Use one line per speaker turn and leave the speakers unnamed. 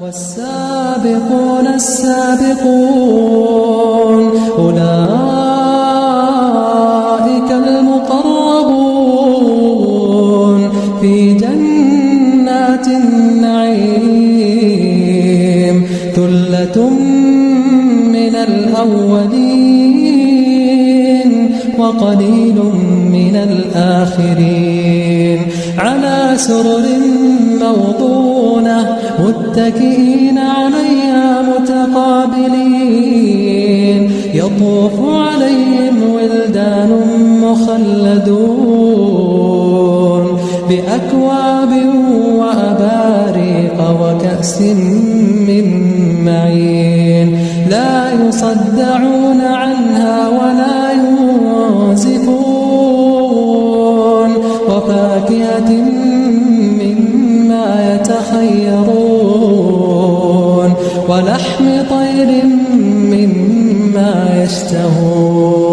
والسابقون السابقون أولئك المقربون في جنات النعيم ثلة من الأولين وقليل من الآخرين على سرر موضونة متكئين عليها متقابلين يطوف عليهم ولدان مخلدون بأكواب وأباريق وكأس من معين لا يصدعون عنها ولا ينزفون وفاكهة مما يتخيرون ولحم طير مما يشتهون